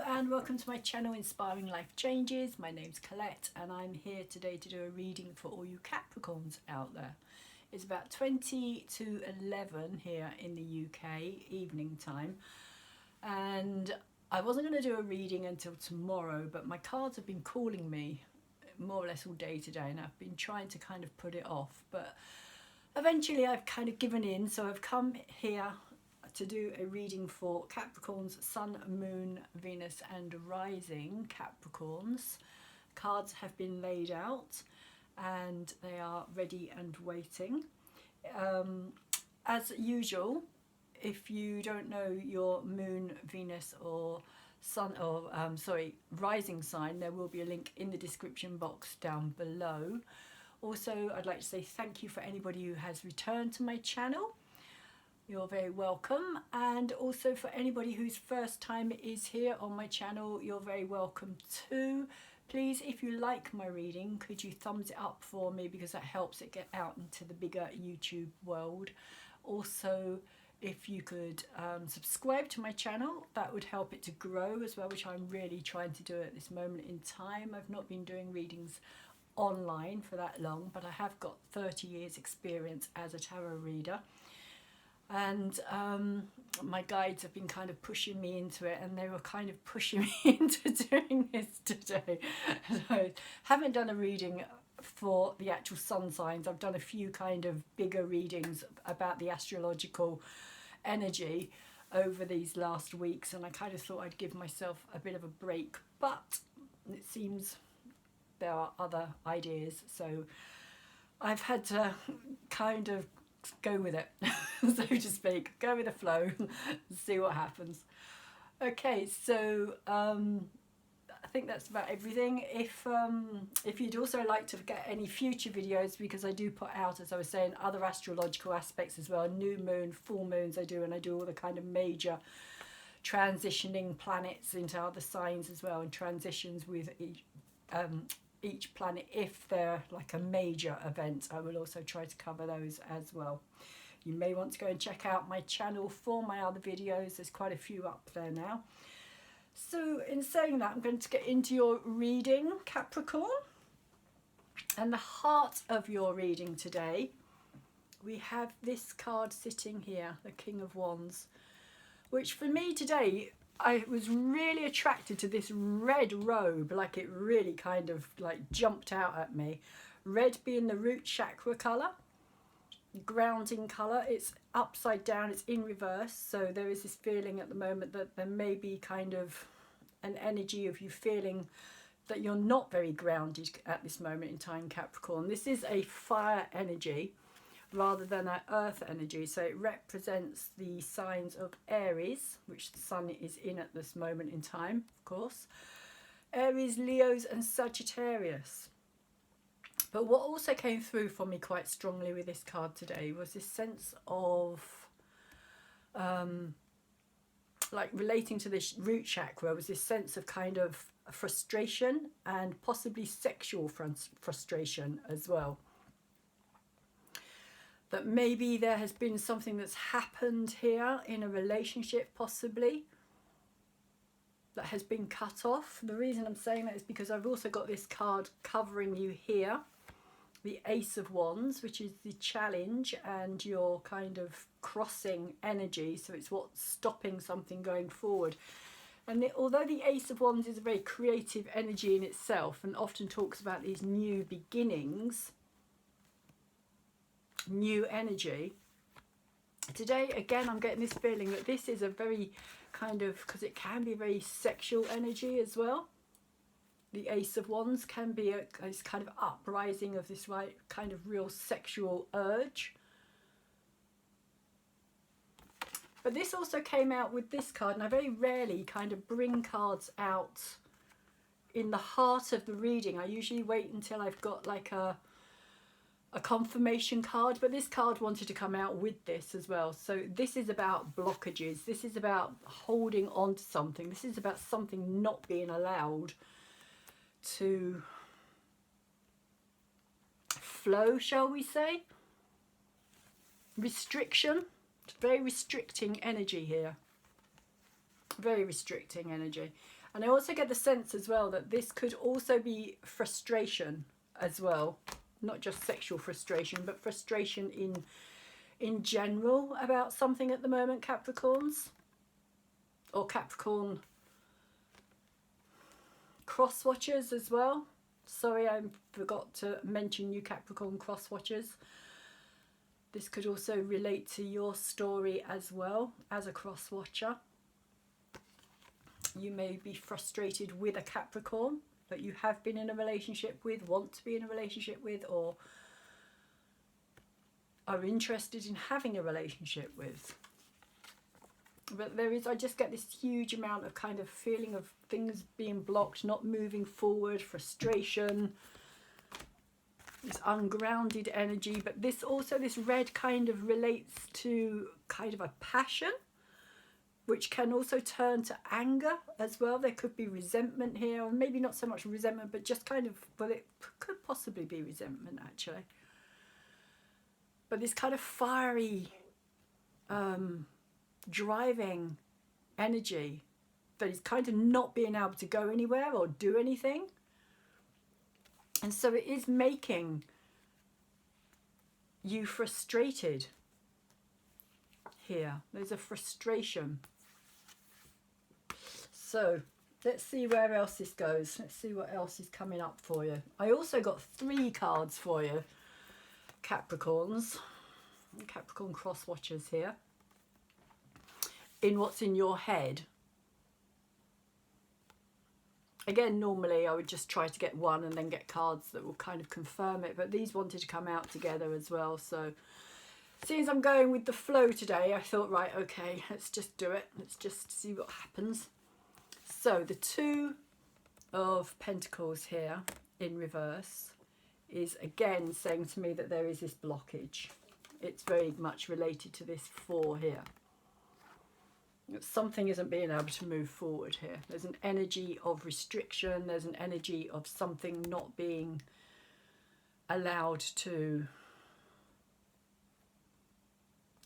and welcome to my channel Inspiring Life Changes. My name's Colette and I'm here today to do a reading for all you Capricorns out there. It's about 20 to 11 here in the UK evening time, and I wasn't going to do a reading until tomorrow, but my cards have been calling me more or less all day today and I've been trying to kind of put it off, but eventually I've kind of given in, so I've come here to do a reading for Capricorns, Sun, Moon, Venus and Rising Capricorns. Cards have been laid out and they are ready and waiting. As usual, if you don't know your Moon, Venus or Sun or rising sign, there will be a link in the description box down below. Also, I'd like to say thank you for anybody who has returned to my channel. You're very welcome, and also for anybody whose first time is here on my channel, you're very welcome too. Please, if you like my reading, could you thumbs it up for me, because that helps it get out into the bigger YouTube world. Also, if you could subscribe to my channel, that would help it to grow as well, which I'm really trying to do at this moment in time. I've not been doing readings online for that long, but I have got 30 years experience as a tarot reader. And my guides have been kind of pushing me into it, and they were kind of pushing me into doing this today. So I haven't done a reading for the actual sun signs. I've done a few kind of bigger readings about the astrological energy over these last weeks, and I kind of thought I'd give myself a bit of a break, but it seems there are other ideas, so I've had to kind of go with it, so to speak, go with the flow and see what happens. Okay, so I think that's about everything. If you'd also like to get any future videos, because I do put out, as I was saying, other astrological aspects as well, new moon, full moons I do, and I do all the kind of major transitioning planets into other signs as well, and transitions with each planet. If they're like a major event, I will also try to cover those as well. You may want to go and check out my channel for my other videos. There's quite a few up there now. So in saying that, I'm going to get into your reading, Capricorn. And the heart of your reading today, we have this card sitting here, the King of Wands, which for me today, I was really attracted to this red robe. Like, it really kind of like jumped out at me. Red being the root chakra colour, grounding colour. It's upside down, it's in reverse, so there is this feeling at the moment that there may be kind of an energy of you feeling that you're not very grounded at this moment in time, Capricorn. This is a fire energy rather than an earth energy, so it represents the signs of Aries, which the sun is in at this moment in time, of course. Aries, Leos and Sagittarius. But what also came through for me quite strongly with this card today was this sense of like relating to this root chakra, was this sense of kind of frustration and possibly sexual frustration as well. That maybe there has been something that's happened here in a relationship, possibly, that has been cut off. The reason I'm saying that is because I've also got this card covering you here, the Ace of Wands, which is the challenge and your kind of crossing energy. So it's what's stopping something going forward. And although the Ace of Wands is a very creative energy in itself and often talks about these new beginnings, new energy, today again I'm getting this feeling that this is a very kind of, because it can be very sexual energy as well. The Ace of Wands can be a kind of uprising of this right kind of real sexual urge. But this also came out with this card, and I very rarely kind of bring cards out in the heart of the reading. I usually wait until I've got like a confirmation card, but this card wanted to come out with this as well. So this is about blockages, this is about holding on to something, this is about something not being allowed to flow, shall we say. Restriction. It's very restricting energy here, very restricting energy. And I also get the sense as well that this could also be frustration as well. Not just sexual frustration, but frustration in general about something at the moment, Capricorns. Or Capricorn cross watchers as well. Sorry, I forgot to mention you Capricorn cross watchers. This could also relate to your story as well as a cross watcher. You may be frustrated with a Capricorn that you have been in a relationship with, want to be in a relationship with, or are interested in having a relationship with. But there is, I just get this huge amount of kind of feeling of things being blocked, not moving forward, frustration, this ungrounded energy. But this also, this red kind of relates to kind of a passion, which can also turn to anger as well. There could be resentment here, or maybe not so much resentment, but just kind of, well, it could possibly be resentment actually. But this kind of fiery, driving energy that is kind of not being able to go anywhere or do anything. And so it is making you frustrated here. There's a frustration. So let's see where else this goes. Let's see what else is coming up for you. I also got 3 cards for you, Capricorns. Capricorn cross watchers here. In what's in your head. Again, normally I would just try to get one and then get cards that will kind of confirm it, but these wanted to come out together as well. So seeing as I'm going with the flow today, I thought, right, okay, let's just do it. Let's just see what happens. So the 2 of Pentacles here in reverse is again saying to me that there is this blockage. It's very much related to this 4 here. Something isn't being able to move forward here. There's an energy of restriction. There's an energy of something not being allowed to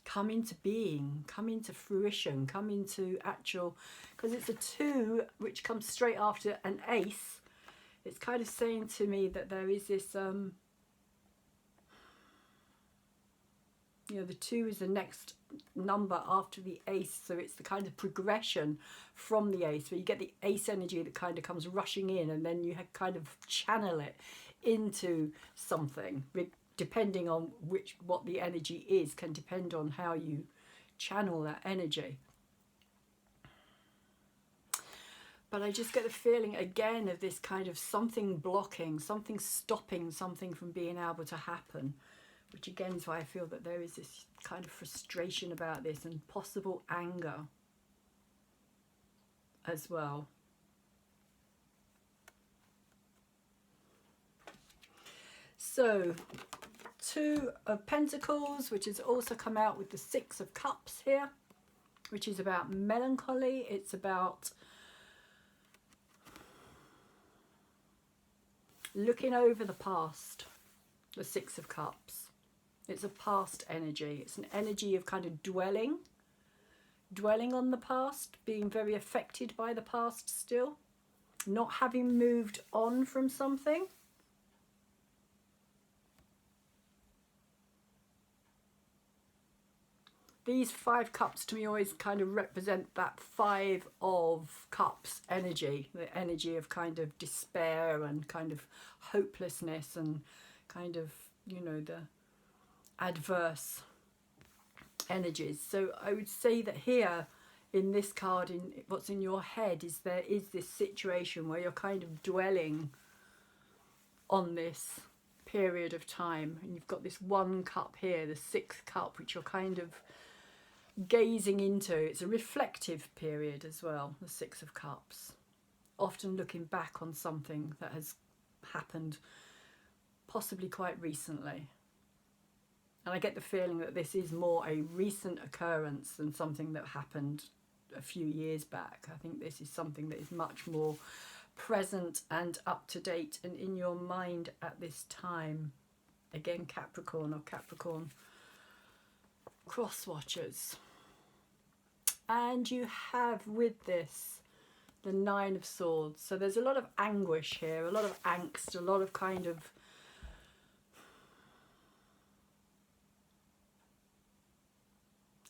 come into being, come into fruition, come into actual, because it's a 2 which comes straight after an ace. It's kind of saying to me that there is this you know, the 2 is the next number after the ace, so it's the kind of progression from the ace, where you get the ace energy that kind of comes rushing in, and then you kind of channel it into something. Depending on what the energy is, can depend on how you channel that energy. But I just get the feeling again of this kind of something blocking, something stopping something from being able to happen. Which again is why I feel that there is this kind of frustration about this and possible anger as well. So 2 of Pentacles, which has also come out with the 6 of Cups here, which is about melancholy. It's about looking over the past, the 6 of Cups. It's a past energy. It's an energy of kind of dwelling on the past, being very affected by the past still, not having moved on from something. These 5 cups to me always kind of represent that 5 of cups energy, the energy of kind of despair and kind of hopelessness and kind of, you know, the adverse energies. So I would say that here in this card, in what's in your head, is there is this situation where you're kind of dwelling on this period of time, and you've got this 1 cup here, the 6th cup, which you're kind of gazing into. It's a reflective period as well, the 6 of Cups, often looking back on something that has happened possibly quite recently. And I get the feeling that this is more a recent occurrence than something that happened a few years back. I think this is something that is much more present and up to date and in your mind at this time. Again, Capricorn or Capricorn cross watchers. And you have with this the Nine of Swords. So there's a lot of anguish here, a lot of angst, a lot of kind of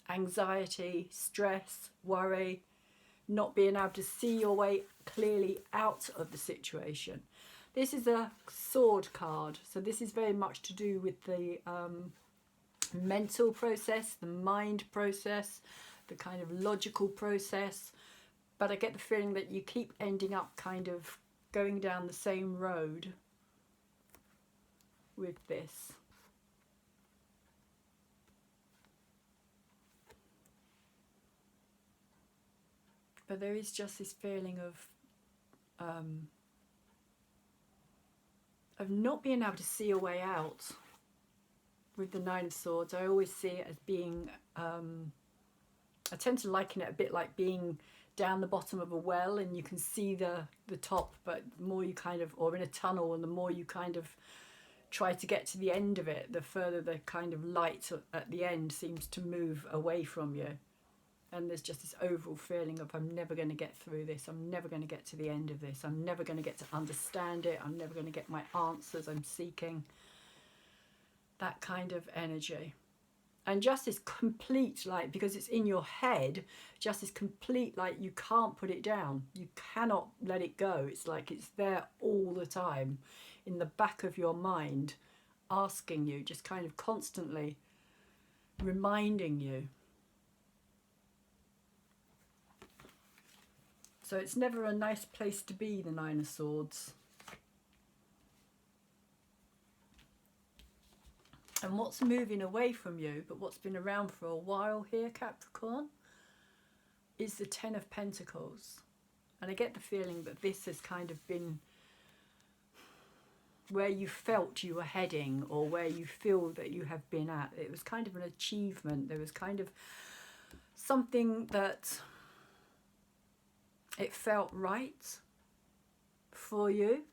anxiety, stress, worry, not being able to see your way clearly out of the situation. This is a sword card, so this is very much to do with the mental process, the mind process, the kind of logical process. But I get the feeling that you keep ending up kind of going down the same road with this. But there is just this feeling of not being able to see a way out with the Nine of Swords. I always see it as being, I tend to liken it a bit like being down the bottom of a well and you can see the top, but the more you kind of, or in a tunnel, and the more you kind of try to get to the end of it, the further the kind of light at the end seems to move away from you. And there's just this overall feeling of, I'm never going to get through this. I'm never going to get to the end of this. I'm never going to get to understand it. I'm never going to get my answers I'm seeking. That kind of energy. And just this complete, like, because it's in your head, just this complete, like, you can't put it down. You cannot let it go. It's like it's there all the time in the back of your mind, asking you, just kind of constantly reminding you. So it's never a nice place to be, the Nine of Swords. And what's moving away from you, but what's been around for a while here, Capricorn, is the Ten of Pentacles. And I get the feeling that this has kind of been where you felt you were heading, or where you feel that you have been at. It was kind of an achievement. There was kind of something that it felt right for you.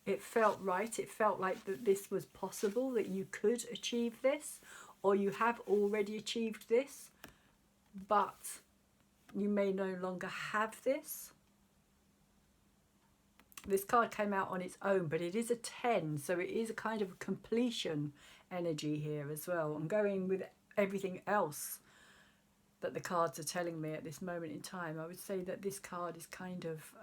It felt right. It felt like that this was possible, that you could achieve this, or you have already achieved this, but you may no longer have this. This card came out on its own, but it is a 10, so it is a kind of completion energy here as well. I'm going with everything else that the cards are telling me at this moment in time. I would say that this card is kind of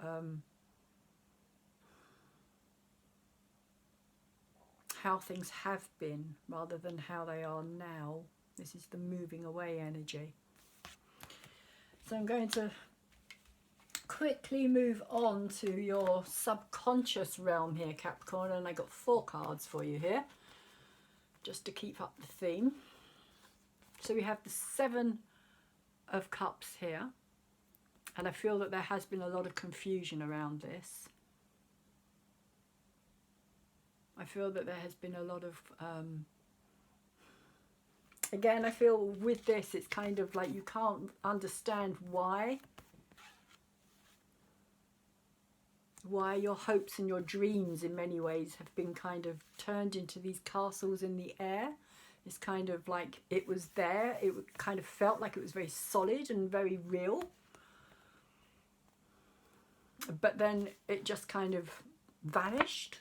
how things have been rather than how they are now. This is the moving away energy. So I'm going to quickly move on to your subconscious realm here, Capricorn, and I got 4 cards for you here just to keep up the theme. So we have the 7 of Cups here, and I feel that there has been a lot of confusion around this. I feel that there has been a lot of again, I feel with this it's kind of like you can't understand why your hopes and your dreams in many ways have been kind of turned into these castles in the air. It's kind of like it was there, it kind of felt like it was very solid and very real, but then it just kind of vanished.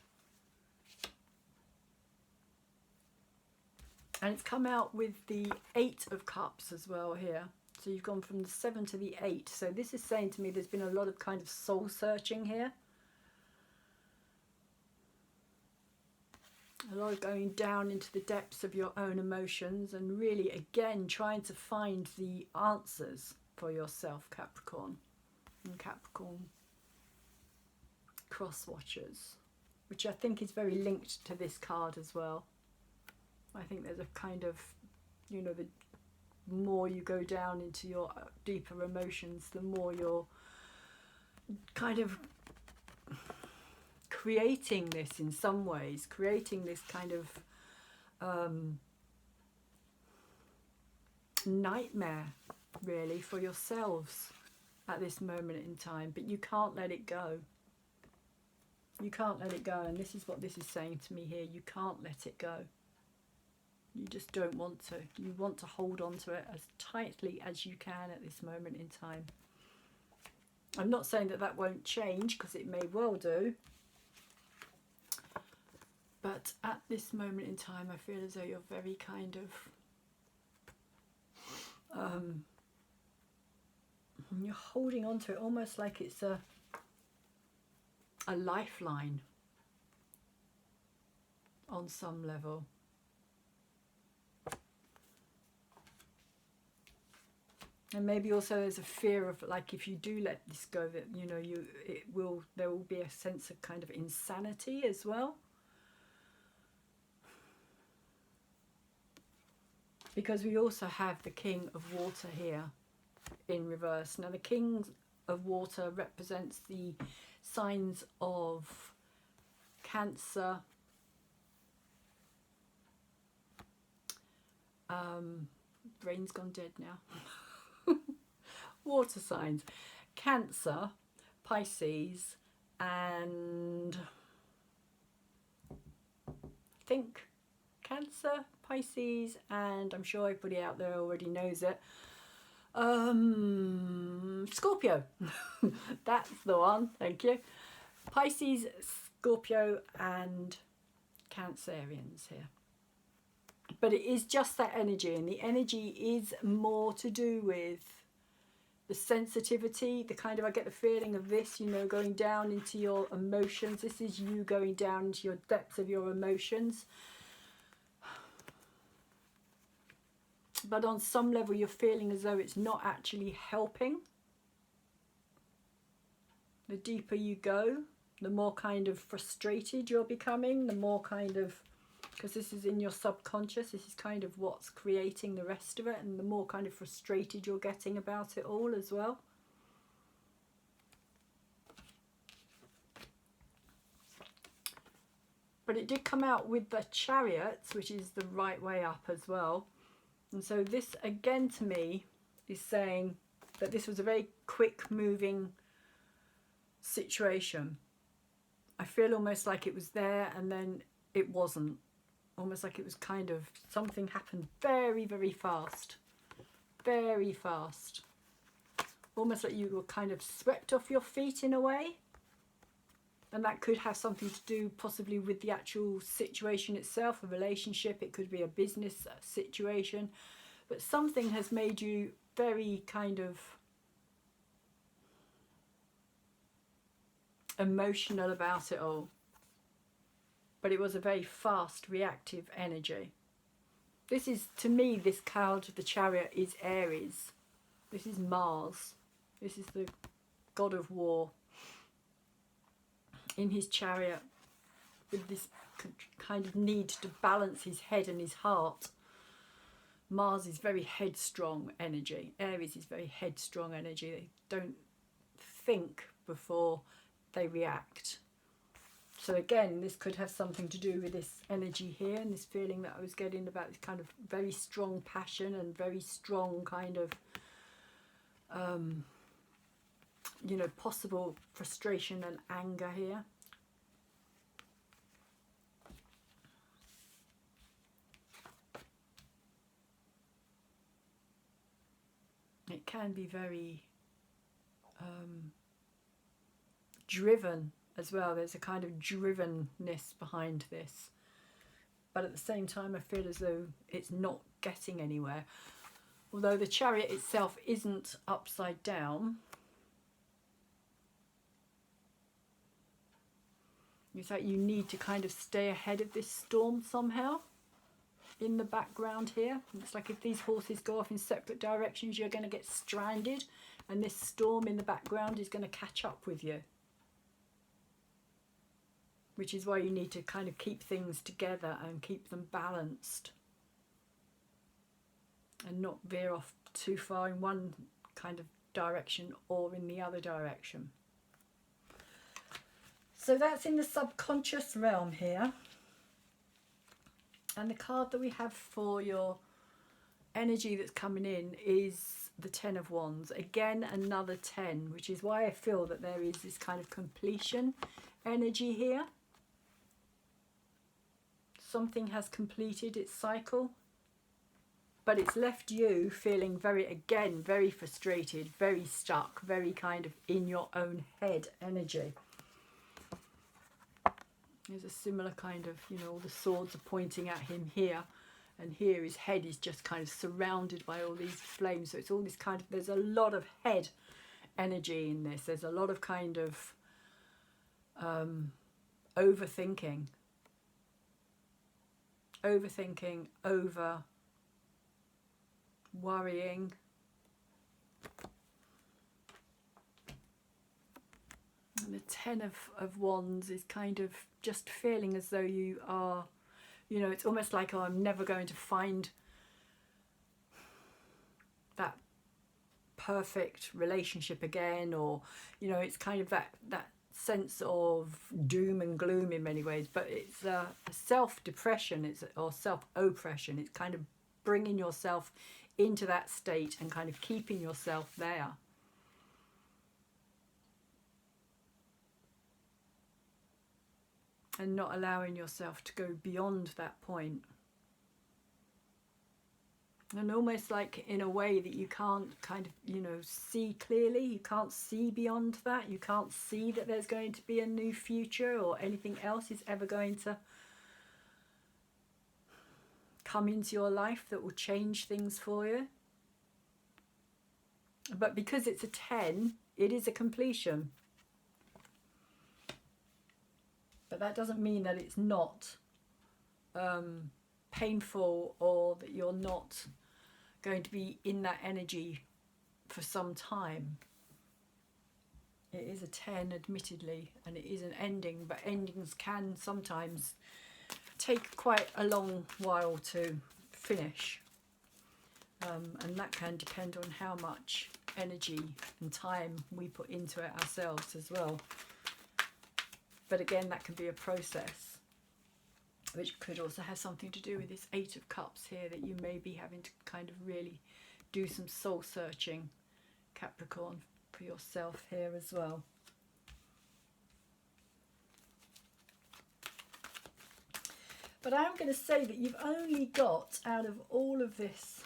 And it's come out with the 8 of Cups as well here. So you've gone from the 7 to the 8. So this is saying to me there's been a lot of kind of soul searching here. A lot of going down into the depths of your own emotions and really, again, trying to find the answers for yourself, Capricorn. And Capricorn cross watchers, which I think is very linked to this card as well. I think there's a kind of, you know, the more you go down into your deeper emotions, the more you're kind of creating this in some ways, creating this kind of nightmare really for yourselves at this moment in time, but you can't let it go. You can't let it go, and this is what this is saying to me here. You can't let it go. You just don't want to. You want to hold on to it as tightly as you can at this moment in time. I'm not saying that that won't change, because it may well do. But at this moment in time, I feel as though you're very kind of... you're holding on to it almost like it's a lifeline on some level. And maybe also there's a fear of, like, if you do let this go, that, you know, there will be a sense of kind of insanity as well. Because we also have the King of Water here in reverse. Now the King of Water represents the signs of Cancer, brain's gone dead now. Water signs, Cancer, Pisces, and I think Cancer, Pisces, and I'm sure everybody out there already knows it, Scorpio. That's the one, thank you. Pisces, Scorpio, and Cancerians here. But it is just that energy, and the energy is more to do with the sensitivity, the kind of, I get the feeling of this, you know, going down into your emotions. This is you going down into your depths of your emotions. But on some level you're feeling as though it's not actually helping. The deeper you go, the more kind of frustrated you're becoming, the more kind of, because this is in your subconscious, this is kind of what's creating the rest of it, and the more kind of frustrated you're getting about it all as well. But it did come out with the Chariots, which is the right way up as well. And so this again to me is saying that this was a very quick moving situation. I feel almost like it was there and then it wasn't. Almost like it was kind of, something happened very, very fast. Very fast. Almost like you were kind of swept off your feet in a way. And that could have something to do possibly with the actual situation itself, a relationship. It could be a business situation. But something has made you very kind of emotional about it all. But it was a very fast, reactive energy. This is, to me, this card, the Chariot, is Aries. This is Mars. This is the god of war. In his chariot, with this kind of need to balance his head and his heart. Mars is very headstrong energy. Aries is very headstrong energy. They don't think before they react. So again, this could have something to do with this energy here and this feeling that I was getting about this kind of very strong passion and very strong kind of you know, possible frustration and anger here. It can be very driven as well. There's a kind of drivenness behind this. But at the same time, I feel as though it's not getting anywhere. Although the Chariot itself isn't upside down. It's like you need to kind of stay ahead of this storm somehow in the background here. It's like if these horses go off in separate directions, you're going to get stranded, and this storm in the background is going to catch up with you. Which is why you need to kind of keep things together and keep them balanced. And not veer off too far in one kind of direction or in the other direction. So that's in the subconscious realm here. And the card that we have for your energy that's coming in is the Ten of Wands. Again, another 10, which is why I feel that there is this kind of completion energy here. Something has completed its cycle. but it's left you feeling very frustrated, very stuck, very kind of in your own head energy. There's a similar kind of, you know, all the swords are pointing at him here, and here his head is just kind of surrounded by all these flames. So it's all this kind of, there's a lot of head energy in this. There's a lot of kind of overthinking, over worrying. And the Ten of Wands is kind of just feeling as though you are, you know, it's almost like, oh, I'm never going to find that perfect relationship again, or, you know, it's kind of that sense of doom and gloom in many ways, but it's a self-depression, or self-oppression. It's kind of bringing yourself into that state and kind of keeping yourself there. And not allowing yourself to go beyond that point. And almost like in a way that you can't kind of, you know, see clearly. You can't see beyond that. You can't see that there's going to be a new future, or anything else is ever going to come into your life that will change things for you. But because it's a 10, it is a completion. But that doesn't mean that it's not painful, or that you're not going to be in that energy for some time. It is a 10, admittedly, and it is an ending, but endings can sometimes take quite a long while to finish. And that can depend on how much energy and time we put into it ourselves as well. But again, that can be a process, which could also have something to do with this 8 of Cups here, that you may be having to kind of really do some soul searching, Capricorn, for yourself here as well. But I am going to say that you've only got, out of all of these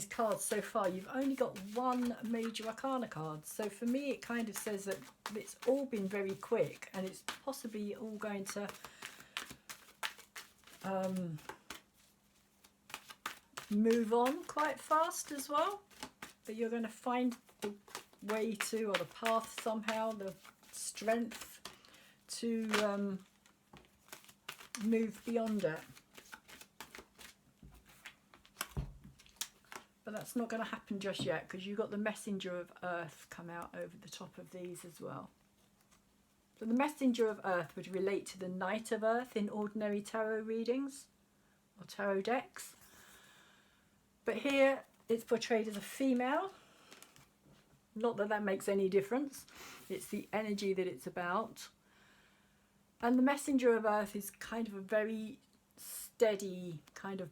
cards so far, you've only got one major Arcana card. So for me, it kind of says that it's all been very quick, and it's possibly all going to move on quite fast as well. That you're going to find the way to, or the path somehow, the strength to move beyond it. But that's not going to happen just yet, because you've got the Messenger of Earth come out over the top of these as well. So the Messenger of Earth would relate to the Knight of Earth in ordinary tarot readings or tarot decks. But here it's portrayed as a female. Not that that makes any difference. It's the energy that it's about. And the Messenger of Earth is kind of a very steady kind of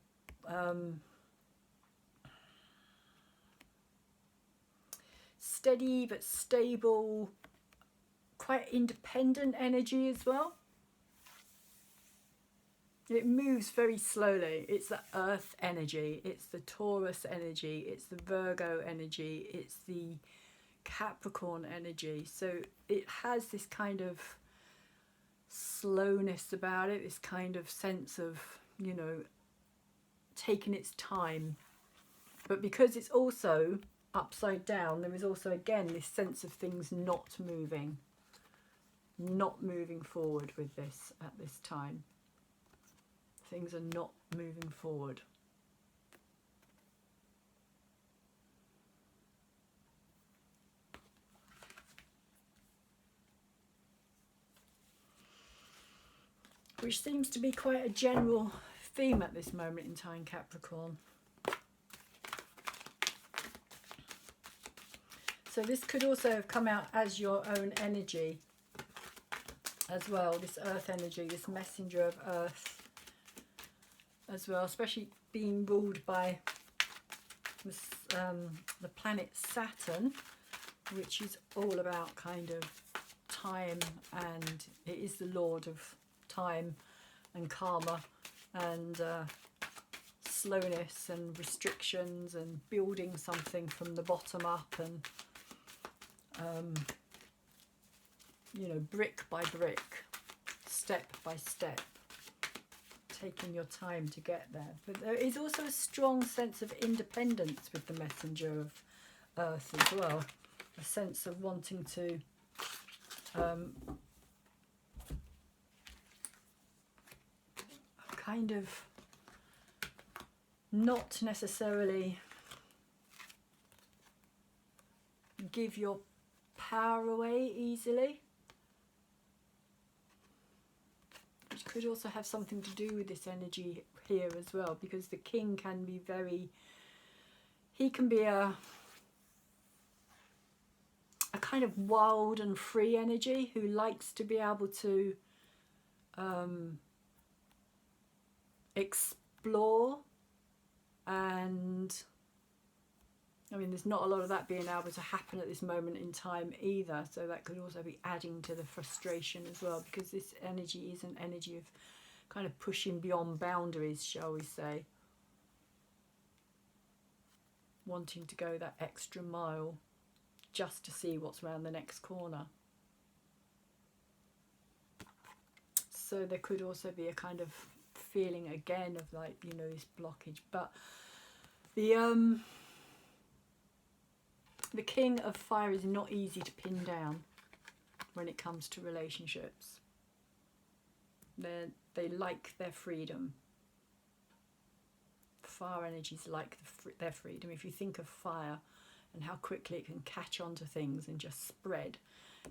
steady but stable, quite independent energy as well. It moves very slowly. It's the Earth energy, it's the Taurus energy, it's the Virgo energy, it's the Capricorn energy. So it has this kind of slowness about it, this kind of sense of, you know, taking its time. But because it's also upside down, there is also again this sense of things not moving forward with this at this time. Things are not moving forward. Which seems to be quite a general theme at this moment in time, Capricorn. So this could also have come out as your own energy as well, this Earth energy, this Messenger of Earth as well, especially being ruled by this, the planet Saturn, which is all about kind of time, and it is the lord of time and karma and slowness and restrictions and building something from the bottom up, and you know, brick by brick, step by step, taking your time to get there. But there is also a strong sense of independence with the messenger of Earth as well, a sense of wanting to kind of not necessarily give your power away easily, which could also have something to do with this energy here as well, because the king can be very, he can be a kind of wild and free energy who likes to be able to explore, and I mean, there's not a lot of that being able to happen at this moment in time either, so that could also be adding to the frustration as well, because this energy is an energy of kind of pushing beyond boundaries, shall we say, wanting to go that extra mile just to see what's around the next corner. So there could also be a kind of feeling again of, like, you know, this blockage. But the King of Fire is not easy to pin down when it comes to relationships. They like their freedom. Fire energies like their freedom. If you think of fire and how quickly it can catch onto things and just spread,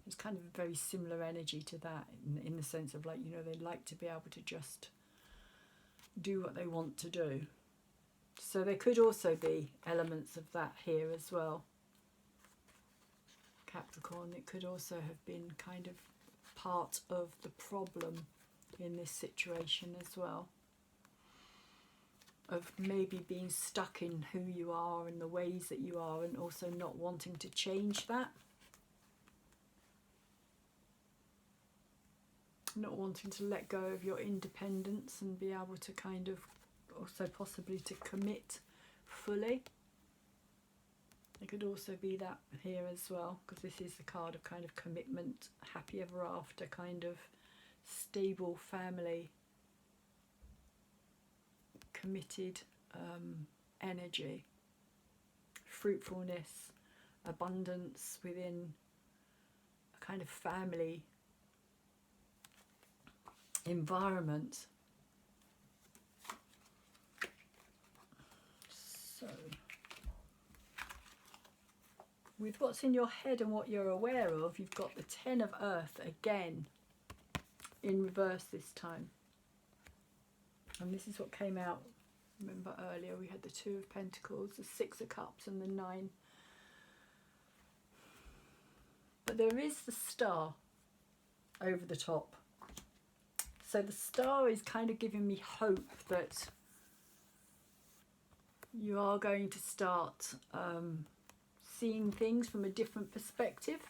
it's kind of a very similar energy to that, in the sense of, like, you know, they like to be able to just do what they want to do. So there could also be elements of that here as well. Capricorn, it could also have been kind of part of the problem in this situation as well, of maybe being stuck in who you are and the ways that you are, and also not wanting to change that, not wanting to let go of your independence and be able to kind of also possibly to commit fully. It could also be that here as well, because this is the card of kind of commitment, happy ever after, kind of stable family, committed energy, fruitfulness, abundance within a kind of family environment. So with what's in your head and what you're aware of, you've got the Ten of Earth again in reverse this time. And this is what came out, remember earlier we had the Two of Pentacles, the Six of Cups and the Nine. But there is the Star over the top. So the Star is kind of giving me hope that you are going to start seeing things from a different perspective.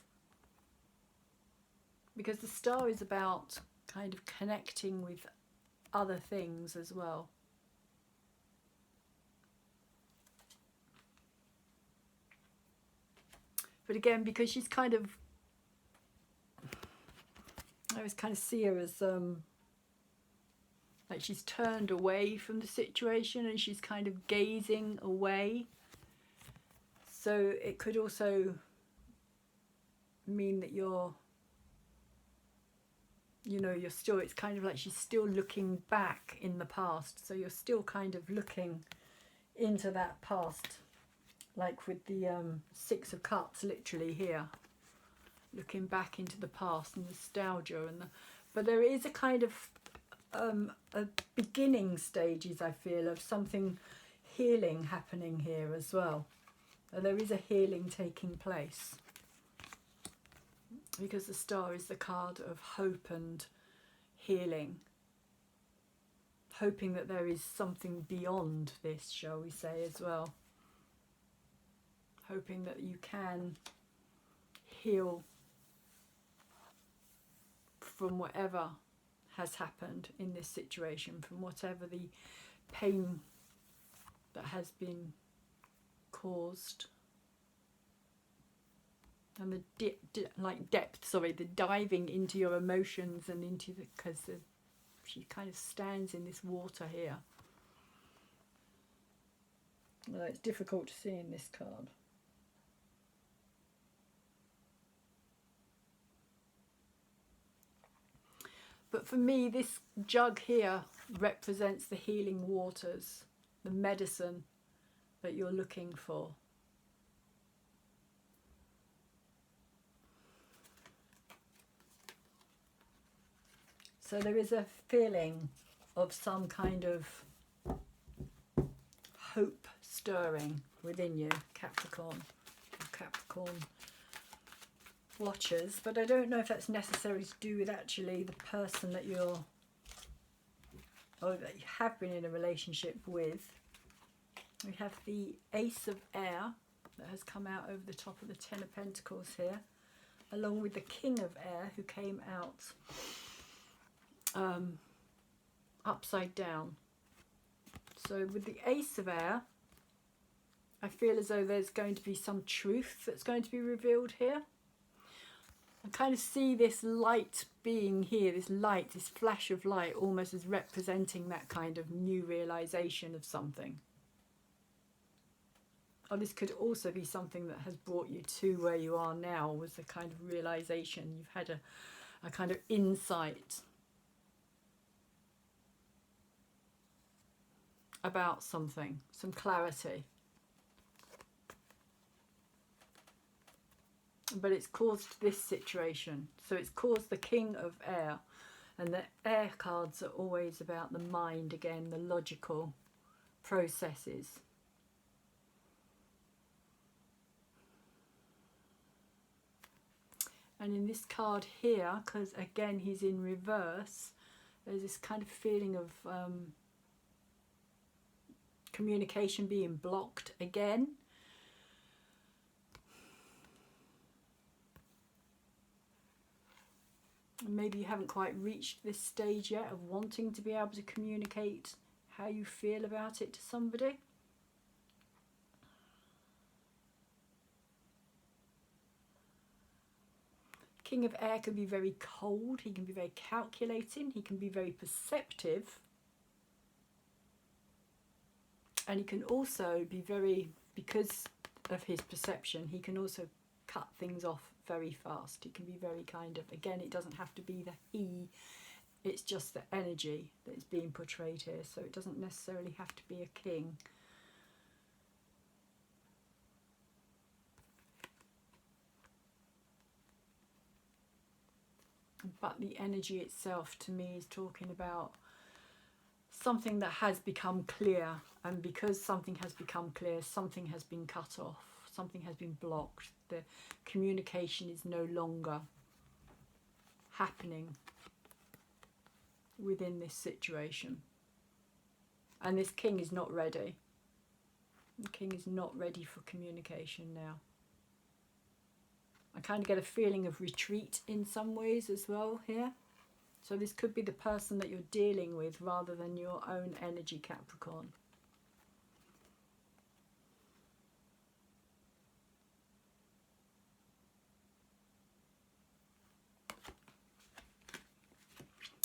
Because the Star is about kind of connecting with other things as well. But again, because she's kind of, I always kind of see her as like she's turned away from the situation and she's kind of gazing away. So it could also mean that you're still, it's kind of like she's still looking back in the past. So you're still kind of looking into that past, like with the Six of Cups literally here, looking back into the past and nostalgia. But there is a kind of a beginning stages, I feel, of something healing happening here as well. There is a healing taking place, because the Star is the card of hope and healing, hoping that there is something beyond this, shall we say, as well, hoping that you can heal from whatever has happened in this situation, from whatever the pain that has been caused. And the the diving into your emotions and into the, because she kind of stands in this water here. Well, it's difficult to see in this card. But for me, this jug here represents the healing waters, the medicine that you're looking for. So there is a feeling of some kind of hope stirring within you, Capricorn, Capricorn watchers, but I don't know if that's necessarily to do with actually the person that you're, or that you have been in a relationship with. We have the Ace of Air that has come out over the top of the Ten of Pentacles here, along with the King of Air who came out upside down. So with the Ace of Air, I feel as though there's going to be some truth that's going to be revealed here. I kind of see this light being here, this light, this flash of light, almost as representing that kind of new realization of something. Or this could also be something that has brought you to where you are now, was the kind of realization. You've had a kind of insight about something, some clarity. But it's caused this situation. So it's caused the King of Air. And the air cards are always about the mind again, the logical processes. And in this card here, because again he's in reverse, there's this kind of feeling of communication being blocked again. Maybe you haven't quite reached this stage yet of wanting to be able to communicate how you feel about it to somebody. King of Air can be very cold, he can be very calculating, he can be very perceptive. And he can also be very, because of his perception, he can also cut things off very fast. He can be very kind of, again, it doesn't have to be the he, it's just the energy that is being portrayed here. So it doesn't necessarily have to be a king. But the energy itself to me is talking about something that has become clear, and because something has become clear, something has been cut off, something has been blocked. The communication is no longer happening within this situation. And this king is not ready. The king is not ready for communication now. I kind of get a feeling of retreat in some ways as well here. So this could be the person that you're dealing with rather than your own energy, Capricorn.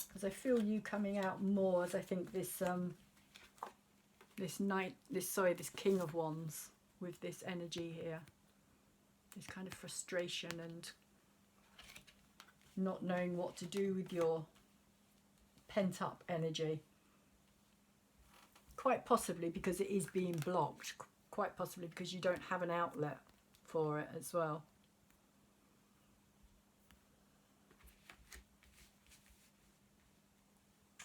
Because I feel you coming out more as I think this this King of Wands with this energy here. This kind of frustration and not knowing what to do with your pent up energy. Quite possibly because it is being blocked. Quite possibly because you don't have an outlet for it as well.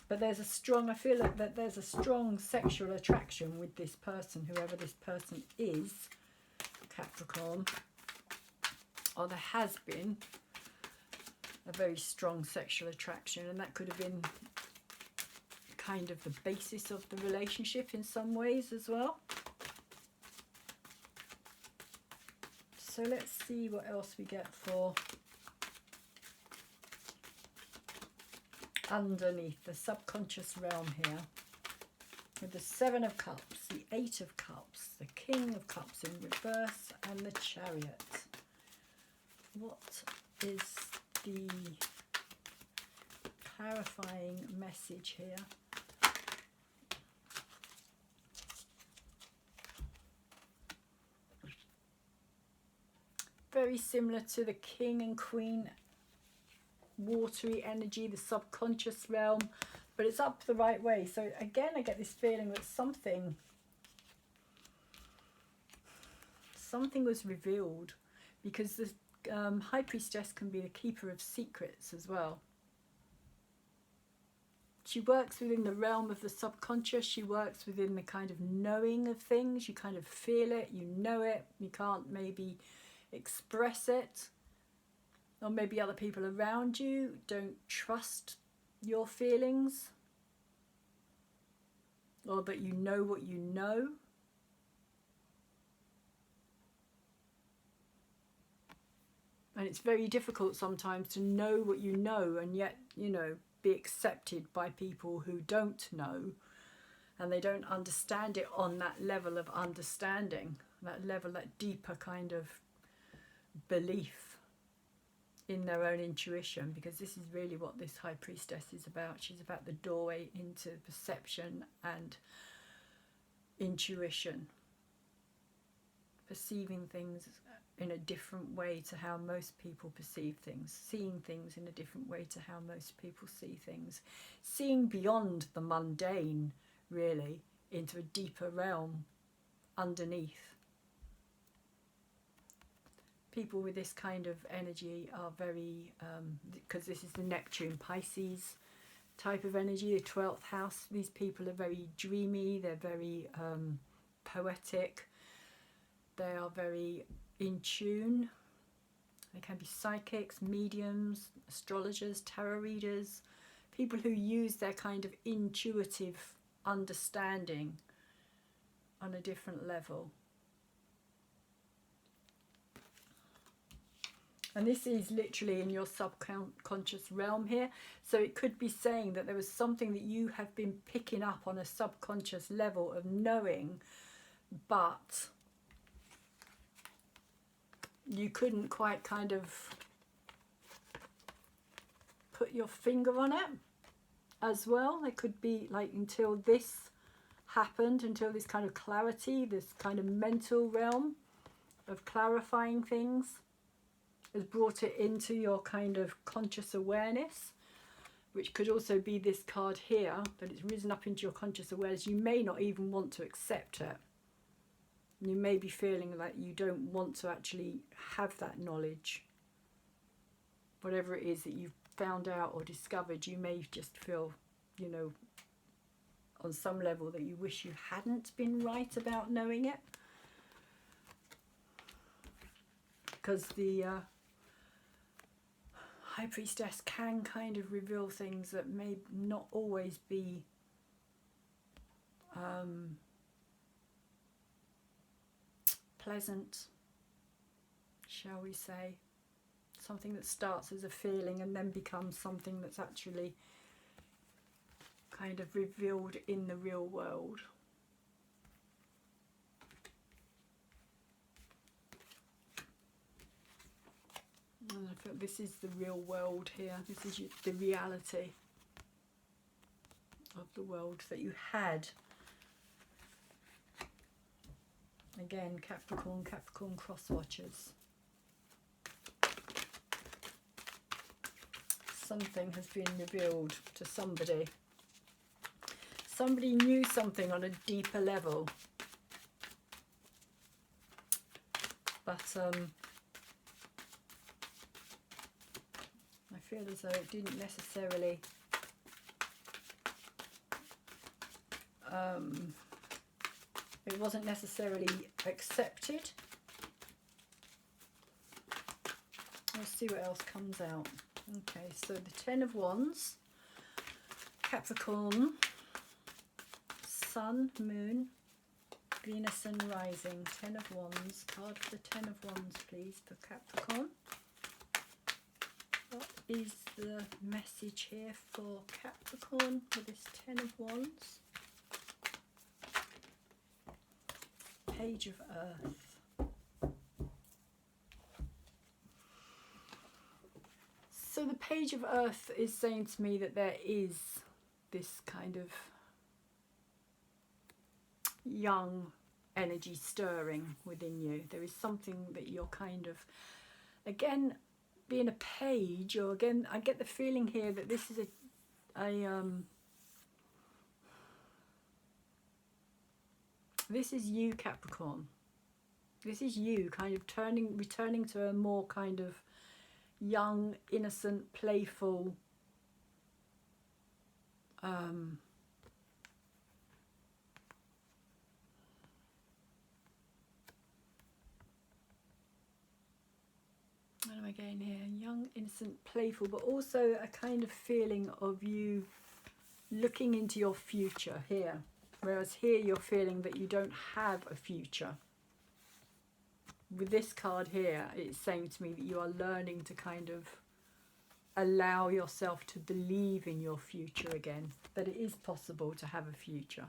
But there's a strong, I feel like that there's a strong sexual attraction with this person, whoever this person is, Capricorn. Or there has been a very strong sexual attraction, and that could have been kind of the basis of the relationship in some ways as well. So let's see what else we get for underneath the subconscious realm here. with the Seven of Cups, the Eight of Cups, the King of Cups in reverse, and the Chariot. What is the clarifying message here? Very similar to the King and Queen, watery energy, the subconscious realm, but it's up the right way. So again, I get this feeling that something was revealed, because the High Priestess can be the keeper of secrets as well. She works within the realm of the subconscious. She works within the kind of knowing of things. You kind of feel it, you know it, you can't maybe express it, or maybe other people around you don't trust your feelings, or that you know what you know. And it's very difficult sometimes to know what you know and yet, you know, be accepted by people who don't know, and they don't understand it on that level of understanding, that level, that deeper kind of belief in their own intuition, because this is really what this High Priestess is about. She's about the doorway into perception and intuition, perceiving things in a different way to how most people perceive things, seeing things in a different way to how most people see things, seeing beyond the mundane, really, into a deeper realm underneath. People with this kind of energy are very, because this is the Neptune Pisces type of energy, the 12th house, these people are very dreamy, they're very poetic, they are very in tune. They can be psychics, mediums, astrologers, tarot readers, people who use their kind of intuitive understanding on a different level. And this is literally in your subconscious realm here. So it could be saying that there was something that you have been picking up on a subconscious level of knowing, but you couldn't quite kind of put your finger on it as well. It could be like until this happened, until this kind of clarity, this kind of mental realm of clarifying things has brought it into your kind of conscious awareness, which could also be this card here, that it's risen up into your conscious awareness. You may not even want to accept it. You may be feeling like you don't want to actually have that knowledge. Whatever it is that you've found out or discovered, you may just feel, you know, on some level that you wish you hadn't been right about knowing it. Because the High Priestess can kind of reveal things that may not always be pleasant, shall we say. Something that starts as a feeling and then becomes something that's actually kind of revealed in the real world. And I feel this is the real world here. This is the reality of the world that you had. Again, Capricorn cross watchers. Something has been revealed to somebody. Somebody knew something on a deeper level. But I feel as though it didn't necessarily it wasn't necessarily accepted. Let's see what else comes out. Okay, so the Ten of Wands, Capricorn, Sun, Moon, Venus and Rising. Ten of Wands. Card for the Ten of Wands, please, for Capricorn. What is the message here for Capricorn for this Ten of Wands? Page of Earth. So the Page of Earth is saying to me that there is this kind of young energy stirring within you. There is something that you're kind of, again, being a page, or again, I get the feeling here that this is this is you, Capricorn. This is you kind of returning to a more kind of young, innocent, playful, what am I getting here? Young, innocent, playful, but also a kind of feeling of you looking into your future here. Whereas here you're feeling that you don't have a future. With this card here, it's saying to me that you are learning to kind of allow yourself to believe in your future again. That it is possible to have a future.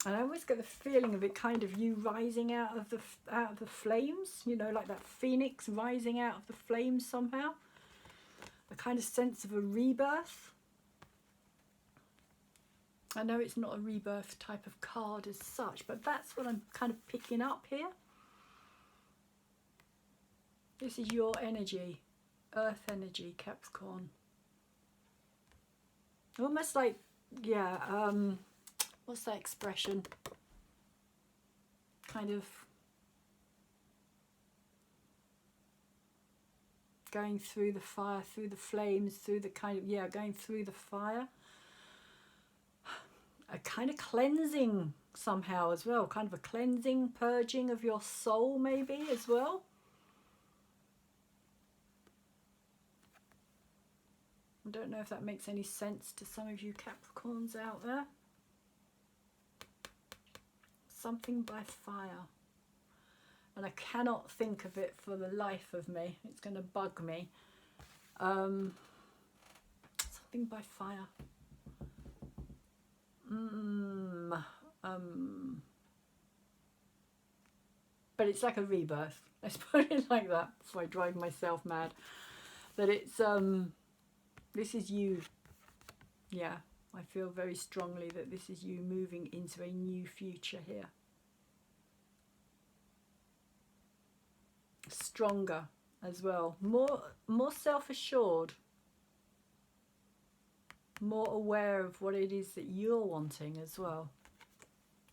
And I always get the feeling of it kind of you rising out of the flames, you know, like that phoenix rising out of the flames somehow. A kind of sense of a rebirth. I know it's not a rebirth type of card as such, but that's what I'm kind of picking up here. This is your energy, earth energy, Capricorn. Almost like, yeah, what's that expression? Kind of going through the fire, through the flames, through the kind of, yeah, going through the fire. A kind of cleansing somehow as well, kind of a cleansing, purging of your soul maybe as well. I don't know if that makes any sense to some of you Capricorns out there. Something by fire. And I cannot think of it for the life of me. It's going to bug me. Something by fire. But it's like a rebirth. Let's put it like that before I drive myself mad. That it's this is you. Yeah, I feel very strongly that this is you moving into a new future here. Stronger as well, more self-assured, more aware of what it is that you're wanting as well,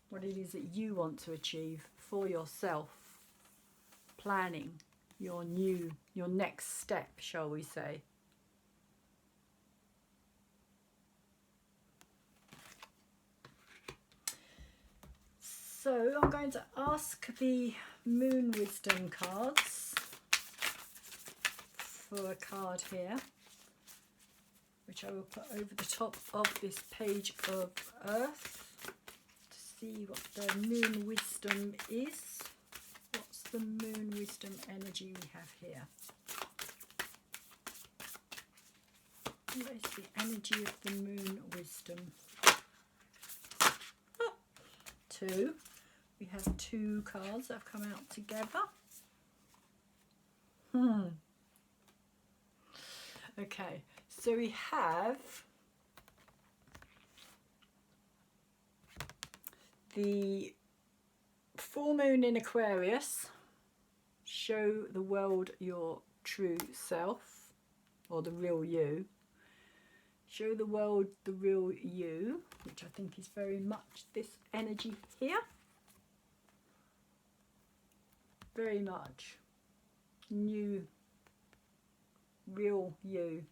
what it is that you want to achieve for yourself, planning your next step, shall we say. So I'm going to ask the Moon Wisdom cards for a card here, which I will put over the top of this Page of Earth to see what the Moon Wisdom is. What's the Moon Wisdom energy we have here? What is the energy of the Moon Wisdom? Oh, 2. We have 2 cards that have come out together. Okay, so we have the full moon in Aquarius. Show the world your true self, or the real you. Show the world the real you, which I think is very much this energy here. Very much new, real you,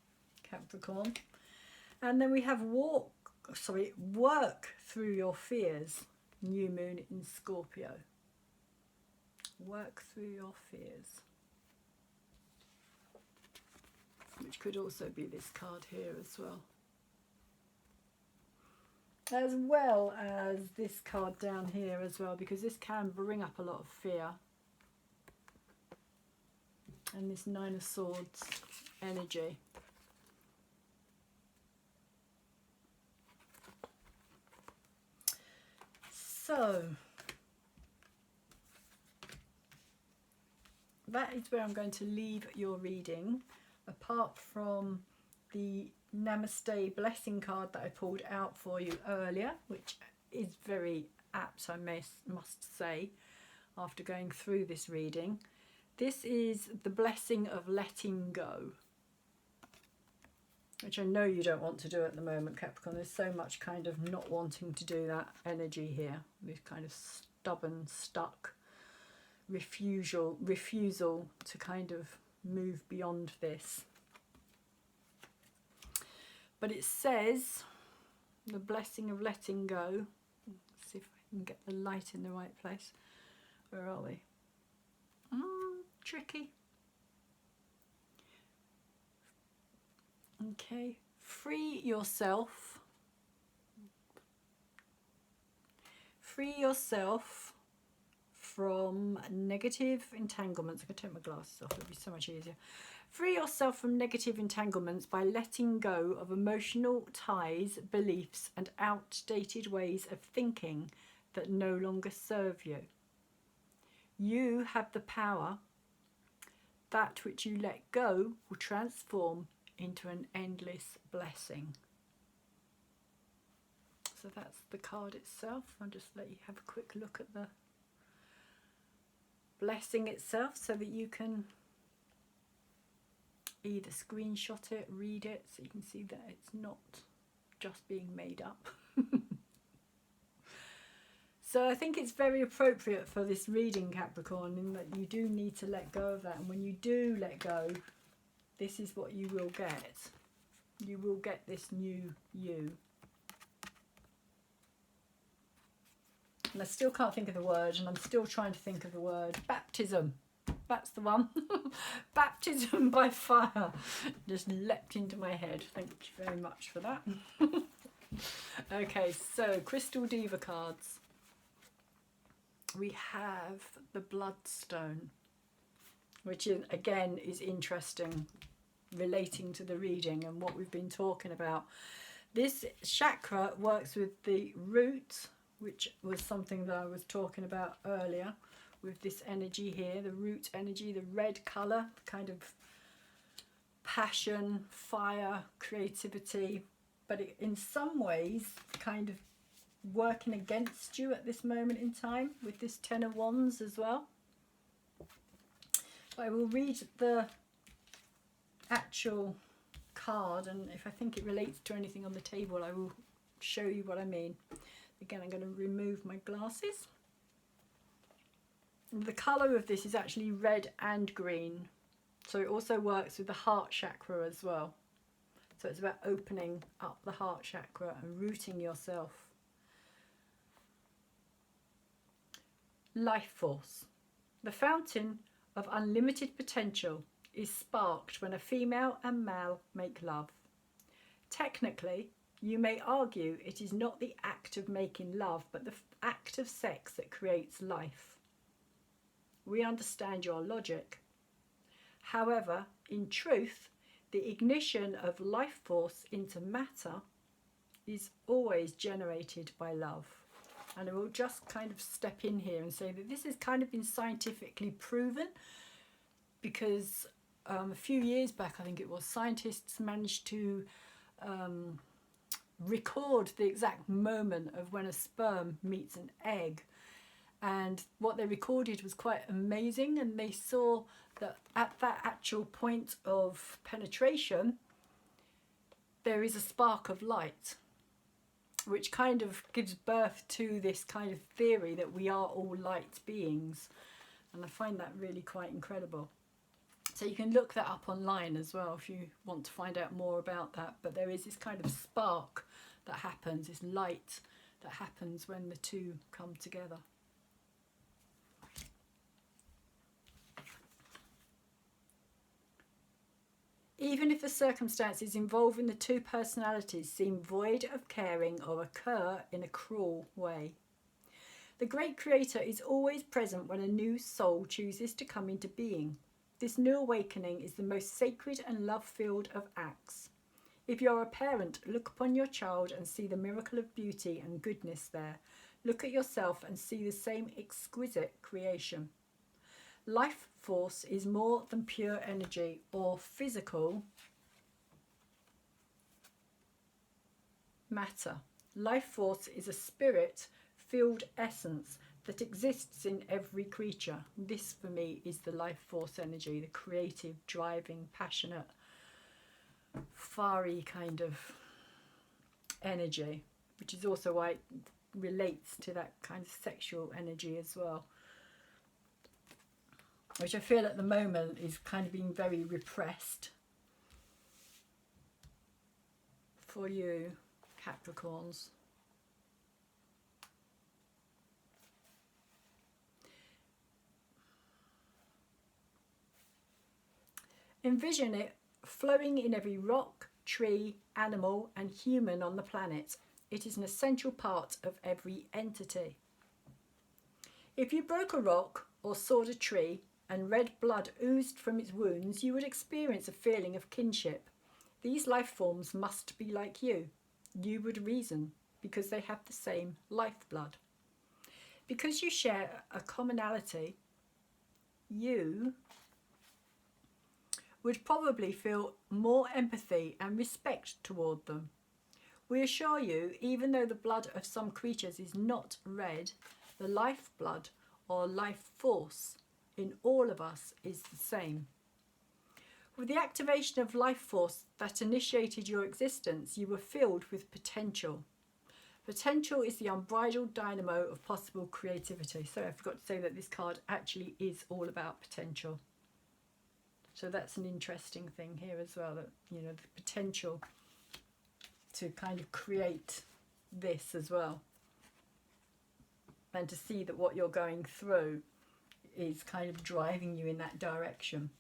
Capricorn. And then we have work through your fears, new moon in Scorpio. Work through your fears, which could also be this card here as well as this card down here as well, because this can bring up a lot of fear. And this 9 of Swords energy. So that is where I'm going to leave your reading, apart from the Namaste blessing card that I pulled out for you earlier, which is very apt, I must say, after going through this reading. This is the blessing of letting go, which I know you don't want to do at the moment, Capricorn. There's so much kind of not wanting to do that energy here, this kind of stubborn, stuck refusal to kind of move beyond this. But it says the blessing of letting go. Let's see if I can get the light in the right place. Where are we? Tricky. Okay, free yourself. Free yourself from negative entanglements. I could take my glasses off, it'd be so much easier. Free yourself from negative entanglements by letting go of emotional ties, beliefs, and outdated ways of thinking that no longer serve you. You have the power. That which you let go will transform into an endless blessing. So that's the card itself. I'll just let you have a quick look at the blessing itself so that you can either screenshot it, read it, so you can see that it's not just being made up. So I think it's very appropriate for this reading, Capricorn, in that you do need to let go of that. And when you do let go, this is what you will get. You will get this new you. And I still can't think of the word, and I'm still trying to think of the word. Baptism. That's the one. Baptism by fire. Just leapt into my head. Thank you very much for that. Okay, so Crystal Diva cards. We have the Bloodstone, which is, again, is interesting, relating to the reading and what we've been talking about. This chakra works with the root, which was something that I was talking about earlier, with this energy here, the root energy, the red colour, kind of passion, fire, creativity, but it, in some ways, kind of working against you at this moment in time with this Ten of Wands as well. I will read the actual card, and if I think it relates to anything on the table, I will show you what I mean. Again, I'm going to remove my glasses. The colour of this is actually red and green, so it also works with the heart chakra as well. So it's about opening up the heart chakra and rooting yourself. Life force. The fountain of unlimited potential is sparked when a female and male make love. Technically, you may argue it is not the act of making love, but the act of sex that creates life. We understand your logic. However, in truth, the ignition of life force into matter is always generated by love. And I will just kind of step in here and say that this has kind of been scientifically proven, because a few years back, I think it was, scientists managed to record the exact moment of when a sperm meets an egg. And what they recorded was quite amazing, and they saw that at that actual point of penetration, there is a spark of light, which kind of gives birth to this kind of theory that we are all light beings. And I find that really quite incredible. So you can look that up online as well if you want to find out more about that. But there is this kind of spark that happens, this light that happens when the two come together. Even if the circumstances involving the two personalities seem void of caring or occur in a cruel way, the great creator is always present when a new soul chooses to come into being. This new awakening is the most sacred and love-filled of acts. If you're a parent, look upon your child and see the miracle of beauty and goodness there. Look at yourself and see the same exquisite creation. Life force is more than pure energy or physical matter. Life force is a spirit-filled essence that exists in every creature. This, for me, is the life force energy, the creative, driving, passionate, fiery kind of energy, which is also why it relates to that kind of sexual energy as well, which I feel at the moment is kind of being very repressed for you, Capricorns. Envision it flowing in every rock, tree, animal and human on the planet. It is an essential part of every entity. If you broke a rock or sawed a tree and red blood oozed from its wounds, you would experience a feeling of kinship. These life forms must be like you. You would reason because they have the same lifeblood. Because you share a commonality, you would probably feel more empathy and respect toward them. We assure you, even though the blood of some creatures is not red, the lifeblood or life force in all of us is the same. With the activation of life force that initiated your existence, you were filled with potential. Potential is the unbridled dynamo of possible creativity. So I forgot to say that this card actually is all about potential. So that's an interesting thing here as well, that, you know, the potential to kind of create this as well. And to see that what you're going through is kind of driving you in that direction.